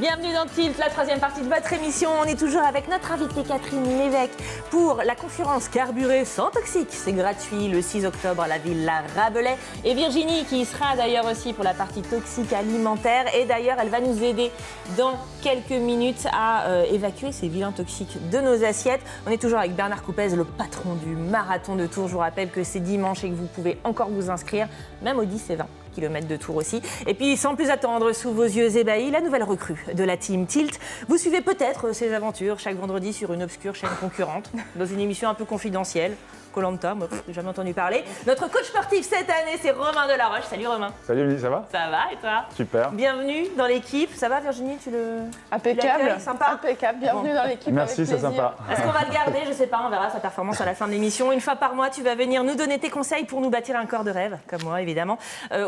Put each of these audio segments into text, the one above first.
Bienvenue dans Tilt, la troisième partie de votre émission. On est toujours avec notre invitée Catherine Lévesque pour la conférence Carburé sans toxique. C'est gratuit le 6 octobre à la Villa Rabelais. Et Virginie qui y sera d'ailleurs aussi pour la partie toxique alimentaire. Et d'ailleurs, elle va nous aider dans quelques minutes à évacuer ces vilains toxiques de nos assiettes. On est toujours avec Bernard Coupez, le patron du marathon de Tours. Je vous rappelle que c'est dimanche et que vous pouvez encore vous inscrire, même aux 10 et 20 km de Tours aussi. Et puis, sans plus attendre, sous vos yeux ébahis, la nouvelle recrue de la team Tilt. Vous suivez peut-être ses aventures chaque vendredi sur une obscure chaîne concurrente, dans une émission un peu confidentielle. Koh-Lanta, moi, j'ai jamais entendu parler. Notre coach sportif cette année, c'est Romain Delaroche. Salut Romain. Salut Lily, ça va? Ça va et toi? Super. Bienvenue dans l'équipe. Ça va Virginie, tu le... Impeccable. Sympa. Impeccable. Bienvenue dans l'équipe. Merci, c'est sympa. Est-ce qu'on va le garder? Je sais pas, on verra sa performance à la fin de l'émission. Une fois par mois, tu vas venir nous donner tes conseils pour nous bâtir un corps de rêve, comme moi évidemment.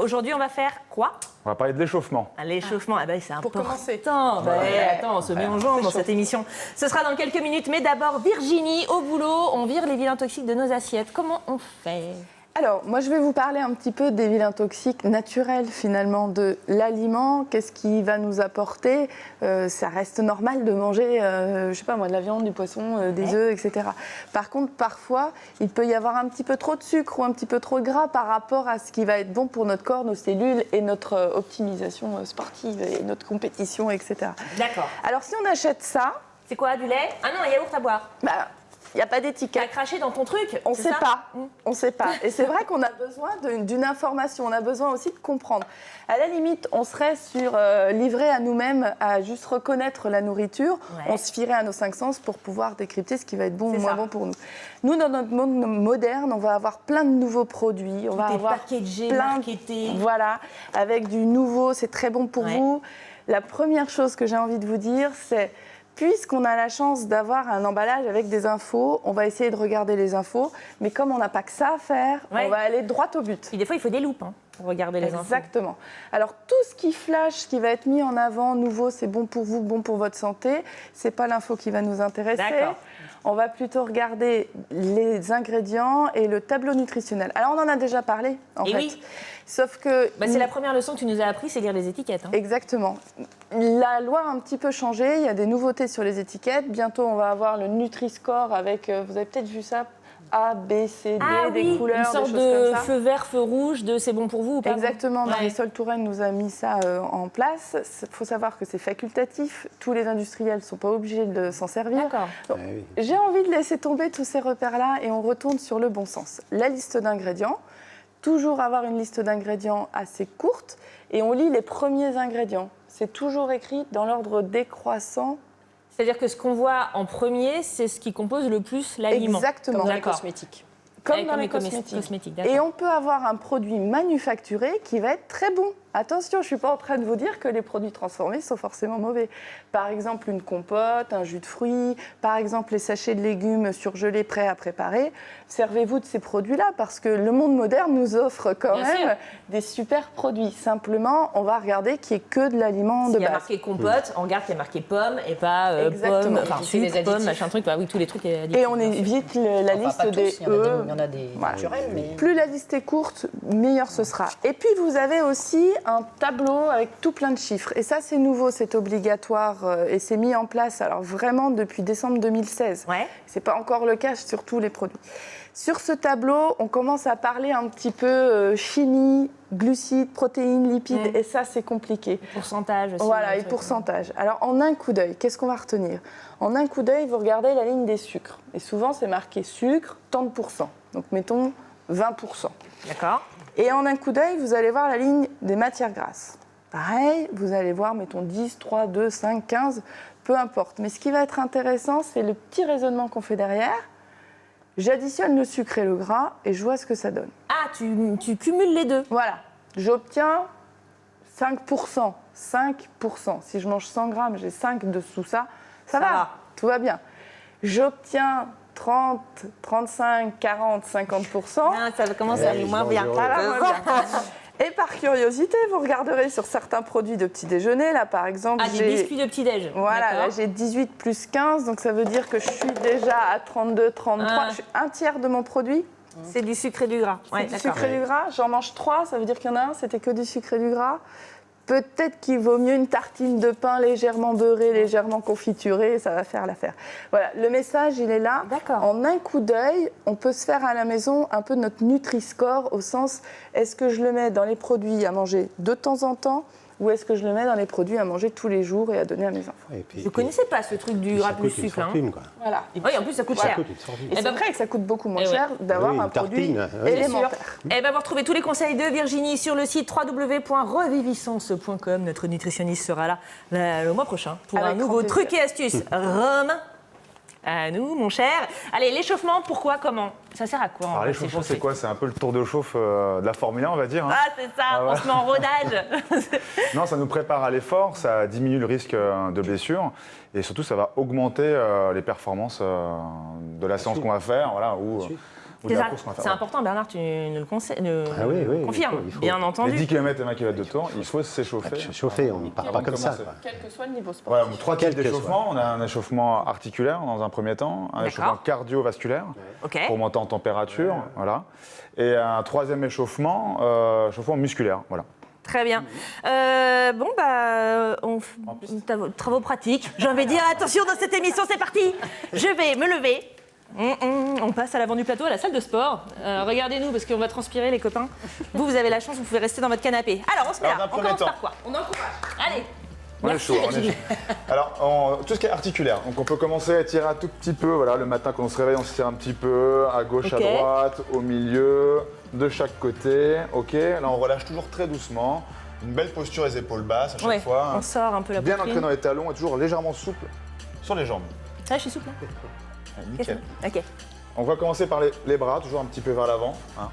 Aujourd'hui, on va faire quoi? On va parler de l'échauffement. L'échauffement, c'est important. Pour commencer. Attends, on se met en jambe dans cette émission. Ce sera dans quelques minutes, mais d'abord Virginie, au boulot, on vire les vilains toxiques de nos assiettes. Comment on fait? Alors, moi, je vais vous parler un petit peu des vilains toxiques naturels, finalement, de l'aliment. Qu'est-ce qui va nous apporter? Ça reste normal de manger, je sais pas moi, de la viande, du poisson, des œufs, etc. Par contre, parfois, il peut y avoir un petit peu trop de sucre ou un petit peu trop de gras par rapport à ce qui va être bon pour notre corps, nos cellules et notre optimisation sportive et notre compétition, etc. D'accord. Alors, si on achète ça... C'est quoi, du lait? Ah non, un yaourt à boire. Il n'y a pas T'as d'étiquette. craché dans ton truc? On ne c'est sait ça pas. On sait pas. Et c'est vrai qu'on a besoin d'une information. On a besoin aussi de comprendre. À la limite, on serait livré à nous-mêmes à juste reconnaître la nourriture. Ouais. On se fierait à nos 5 sens pour pouvoir décrypter ce qui va être bon ou C'est moins ça. bon pour nous. Nous, dans notre monde moderne, on va avoir plein de nouveaux produits. On va Tout est avoir packagé, plein marketé. Voilà, avec du nouveau. C'est très bon pour Ouais. vous. La première chose que j'ai envie de vous dire, c'est... Puisqu'on a la chance d'avoir un emballage avec des infos, on va essayer de regarder les infos. Mais comme on n'a pas que ça à faire, on va aller droit au but. Puis des fois, il faut des loupes pour regarder les infos. Exactement. Alors, tout ce qui flash, ce qui va être mis en avant, nouveau, c'est bon pour vous, bon pour votre santé, c'est pas l'info qui va nous intéresser. D'accord. On va plutôt regarder les ingrédients et le tableau nutritionnel. Alors, on en a déjà parlé, en fait. Oui. Sauf que... C'est la première leçon que tu nous as appris, c'est lire les étiquettes. Exactement. La loi a un petit peu changé, il y a des nouveautés sur les étiquettes. Bientôt, on va avoir le Nutri-Score avec, vous avez peut-être vu ça, A, B, C, D, des couleurs, une sorte des choses de comme ça. feu vert, feu rouge, de c'est bon pour vous ou pas? Exactement, Ouais. Marisol Touraine nous a mis ça en place. Il faut savoir que c'est facultatif, tous les industriels ne sont pas obligés de s'en servir. D'accord. Donc, j'ai envie de laisser tomber tous ces repères-là et on retourne sur le bon sens. La liste d'ingrédients, toujours avoir une liste d'ingrédients assez courte et on lit les premiers ingrédients. C'est toujours écrit dans l'ordre décroissant. C'est-à-dire que ce qu'on voit en premier, c'est ce qui compose le plus l'aliment. Exactement. Comme dans les D'accord. cosmétiques. Comme Ouais, dans les cosmétiques, cosmétiques. d'accord. Et on peut avoir un produit manufacturé qui va être très bon. Attention, je ne suis pas en train de vous dire que les produits transformés sont forcément mauvais. Par exemple, une compote, un jus de fruits, par exemple les sachets de légumes surgelés prêts à préparer. Servez-vous de ces produits-là parce que le monde moderne nous offre quand Bien même sûr. des super produits. Simplement, on va regarder qu'il n'y ait que de l'aliment de S'il y a base. marqué compote, on regarde qu'il y a marqué pomme et pas Exactement. pomme, enfin Et puis les sucre, pomme, additifs. machin truc. Oui, tous les trucs additifs. Et on évite la liste pas des tous, il y en a des Voilà. naturels, mais... Plus la liste est courte, meilleur ce sera. Et puis, vous avez aussi un tableau avec tout plein de chiffres. Et ça, c'est nouveau, c'est obligatoire et c'est mis en place alors vraiment depuis décembre 2016. Ouais. Ce n'est pas encore le cas sur tous les produits. Sur ce tableau, on commence à parler un petit peu chimie, glucides, protéines, lipides. Et ça, c'est compliqué. Pourcentage aussi. Voilà, et pourcentage. Alors, en un coup d'œil, qu'est-ce qu'on va retenir? En un coup d'œil, vous regardez la ligne des sucres. Et souvent, c'est marqué sucre, tant de pourcents. Donc, mettons 20%. D'accord. Et en un coup d'œil, vous allez voir la ligne des matières grasses. Pareil, vous allez voir, mettons 10, 3, 2, 5, 15, peu importe. Mais ce qui va être intéressant, c'est le petit raisonnement qu'on fait derrière. J'additionne le sucre et le gras et je vois ce que ça donne. Ah, tu cumules les deux. Voilà, j'obtiens 5%. 5%. Si je mange 100 grammes, j'ai 5 dessous ça, ça va, tout va bien. J'obtiens 30, 35, 40, 50%. Ah, ça commence à aller moins bien. Ça va moins bien. Et par curiosité, vous regarderez sur certains produits de petit déjeuner. Là, par exemple, Ah, des biscuits de petit-déj. Voilà, là, D'accord. j'ai 18 plus 15, donc ça veut dire que je suis déjà à 32, 33. Ah. Je suis un tiers de mon produit. C'est du sucre et du gras. C'est du sucre et du gras. J'en mange 3, ça veut dire qu'il y en a un, c'était que du sucre et du gras. peut-être qu'il vaut mieux une tartine de pain légèrement beurrée, légèrement confiturée, ça va faire l'affaire. Voilà, le message, il est là. D'accord. En un coup d'œil, on peut se faire à la maison un peu notre Nutri-Score au sens, est-ce que je le mets dans les produits à manger de temps en temps ou est-ce que je le mets dans les produits à manger tous les jours et à donner à mes enfants? Je ne connaissais pas ce truc du gras plus sucre. Hein. Voilà. Oui, en plus, ça coûte cher. Et c'est vrai que ça coûte beaucoup moins Eh ouais. cher d'avoir Oui, un une produit tartine, oui. élémentaire. Eh ben, vous retrouvez tous les conseils de Virginie sur le site www.revivissance.com. Notre nutritionniste sera là le mois prochain pour Avec un nouveau grand truc plaisir. et astuce. Rome, à nous, mon cher. Allez, l'échauffement, pourquoi, comment? Ça sert à quoi? Alors l'échauffement, c'est quoi? C'est un peu le tour de chauffe de la Formule 1, on va dire. Hein. Ah, c'est ça, on voilà. se met en rodage. Non, ça nous prépare à l'effort, ça diminue le risque de blessure et surtout, ça va augmenter les performances de la séance qu'on va faire, voilà, ou de C'est la ça, course qu'on va c'est faire. important, Bernard, tu nous le conseilles, Ah oui, oui, confirmes, il faut. bien Les entendu. 10 km et 20 km de tour, il faut s'échauffer. Chauffer, on ne part pas comme ça. commencer. Quoi. Quel que soit le niveau sport. Voilà, donc 3 types Quel que d'échauffement. On a un échauffement articulaire dans un premier temps, un D'accord. échauffement cardiovasculaire Ok. pour monter en température, voilà. Et un troisième échauffement, échauffement musculaire, voilà. Très bien. Bon, bah, travaux pratiques. J'ai envie de dire, attention dans cette émission, c'est parti. Je vais me lever. On passe à l'avant du plateau, à la salle de sport. Regardez-nous, parce qu'on va transpirer, les copains. Vous avez la chance, vous pouvez rester dans votre canapé. Alors, on se met Alors, là. d'un On premier commence temps. par quoi? On encourage. Allez. On est Merci, chaud, on est Virginie. chaud. Alors, tout ce qui est articulaire, donc on peut commencer à étirer un tout petit peu, voilà, le matin quand on se réveille, on se tire un petit peu, à gauche, Ok. à droite, au milieu, de chaque côté, ok. Là, on relâche toujours très doucement, une belle posture, les épaules basses à chaque Ouais, fois. on sort un peu la Bien poitrine. ancré dans les talons et toujours légèrement souple sur les jambes. Ça, je suis souple. Hein. Nickel. Ok. On va commencer par les bras, toujours un petit peu vers l'avant. Hein.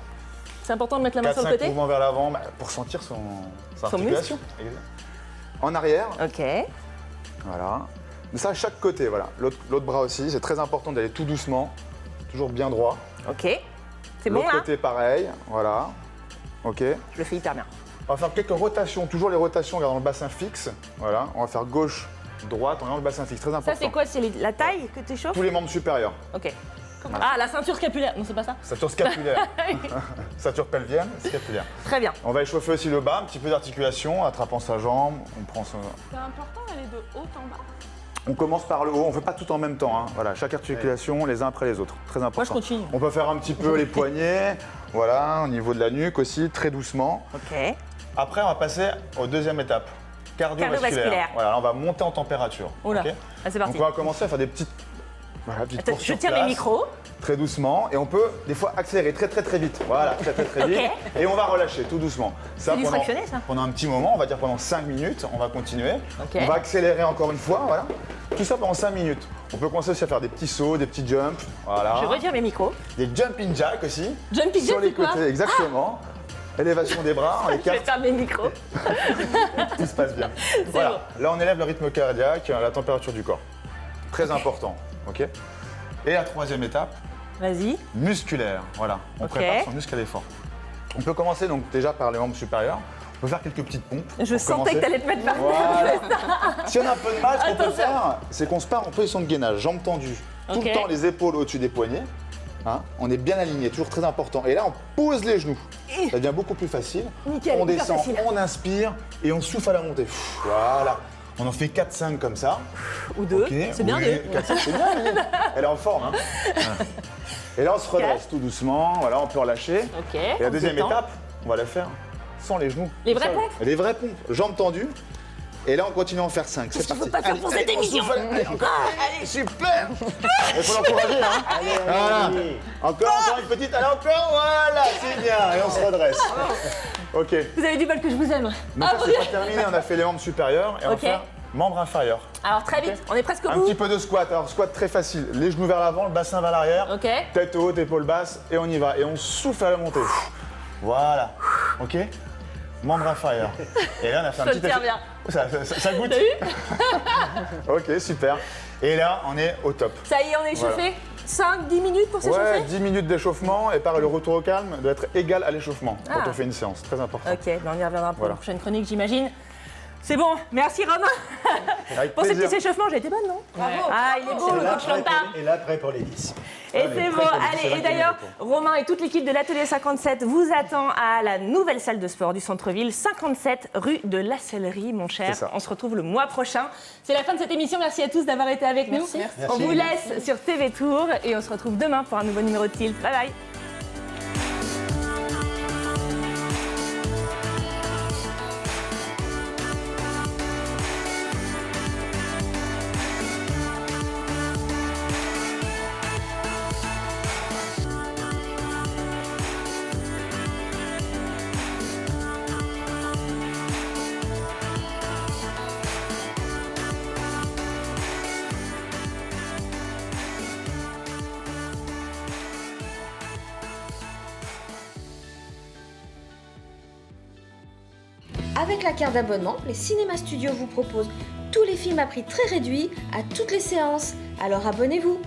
C'est important de mettre la main sur le 4-5 côté. mouvements vers l'avant pour sentir sa Son articulation. Exact. En arrière, Ok. voilà. Ça à chaque côté, voilà. L'autre bras aussi, c'est très important d'aller tout doucement, toujours bien droit. Ok. C'est bon L'autre là? côté pareil, voilà. Ok. Je le fais hyper bien. On va faire quelques rotations, toujours les rotations en gardant le bassin fixe. Voilà. On va faire gauche, droite en gardant le bassin fixe, très important. Ça, c'est quoi? C'est la taille que tu échauffes? Tous les membres supérieurs. Ok. Ah, la ceinture scapulaire. Non, c'est pas ça? Ceinture scapulaire. Ceinture pelvienne, scapulaire. Très bien. On va échauffer aussi le bas, un petit peu d'articulation, attrapant sa jambe. On prend son... C'est important d'aller de haut en bas. On commence par le haut, on ne fait pas tout en même temps. Hein. Voilà, chaque articulation, les uns après les autres. Très important. Moi, je continue. On peut faire un petit peu les poignets, voilà, au niveau de la nuque aussi, très doucement. Ok. Après, on va passer aux deuxième étape, cardiovasculaire. Cardiovasculaire. Voilà, là, on va monter en température. Oula. ok Ah, c'est parti. Donc, on va commencer à faire des petites, petites Attends, courses je sur tiens mes place, micros. très doucement, et on peut des fois accélérer très vite. Voilà, très vite. Ok. Et on va relâcher tout doucement. Ça, C'est du fractionné, ça. pendant un petit moment, on va dire pendant 5 minutes, on va continuer. Ok. On va accélérer encore une fois, voilà. Tout ça pendant 5 minutes. On peut commencer aussi à faire des petits sauts, des petits jumps, voilà. Je retire mes micros. Des jumping jacks aussi. Jumping sur jack, les c'est quoi? côtés, exactement. Élévation des bras, on Je vais écarte, faire mes micros. tout se passe bien. Voilà. Là, on élève le rythme cardiaque, la température du corps. Très important, ok. Et la troisième étape, Vas-y. musculaire. Voilà, on Ok. prépare son muscle à l'effort. On peut commencer donc déjà par les membres supérieurs. On peut faire quelques petites pompes. Je pour sentais commencer. que t'allais te mettre par Voilà. Si on a un peu de mal, ce qu'on peut Attention. faire, c'est qu'on se part en position de gainage, jambes tendues. Tout Ok. le temps, les épaules au-dessus des poignets. Hein, on est bien aligné, toujours très important. Et là, on pose les genoux. Ça devient beaucoup plus facile. Nickel, On hyper descend, facile. on inspire et on souffle à la montée. Voilà. On en fait 4-5 comme ça. Ou deux. Ok, C'est bien oui, deux. 4-5, c'est bien. Elle est en forme. Hein. Et là, on se redresse tout doucement. Voilà, on peut relâcher. Ok. Et la on deuxième se détend. étape, on va la faire sans les genoux. Les Comme vraies ça. pompes Les vraies pompes. Jambes tendues. Et là, on continue à en faire 5. C'est qu'il faut parti. pas faire Allez, pour allez, cette on émission. souffle. Allez, encore. Allez, super. Il faut l'encourager, hein. Voilà. Encore une petite. Allez, encore. Voilà, c'est bien. Et on se redresse. Ok. Vous avez du mal que je vous aime. Donc ça, c'est pas terminé. On a fait les membres supérieurs et on va Ok. faire membres inférieurs. Alors très vite, on est presque au Un bout. petit peu de squat. Alors, squat très facile. Les genoux vers l'avant, le bassin vers l'arrière. Ok. Tête haute, épaules basses, et on y va. Et on souffle à la montée. Voilà. Ok. Membre inférieur. Et là, on a fait un Je petit le tiens bien. Ça goûte. T'as vu? Ok, super. Et là, on est au top. Ça y est, on est chauffé. 5-10 minutes pour Ouais, s'échauffer. 10 minutes d'échauffement et pareil, le retour au calme doit être égal à l'échauffement Ah. quand on fait une séance. Très important. Ok, ben on y reviendra pour Voilà. la prochaine chronique, j'imagine. C'est bon, merci Romain. Avec Pour ce plaisir. petit échauffement, j'ai été bonne, non? Bravo. Ah, il est beau, le coach Lanta. Et là, prêt pour les 10. Et c'est bon, allez, et d'ailleurs, Romain et toute l'équipe de l'Atelier 57 vous attend à la nouvelle salle de sport du centre-ville, 57 rue de la Sellerie, mon cher. C'est ça. On se retrouve le mois prochain. C'est la fin de cette émission, merci à tous d'avoir été avec nous. Merci. On vous laisse sur TV Tour et on se retrouve demain pour un nouveau numéro de Tilt. Bye bye. Avec la carte d'abonnement, les Cinéma Studios vous proposent tous les films à prix très réduit à toutes les séances. Alors abonnez-vous!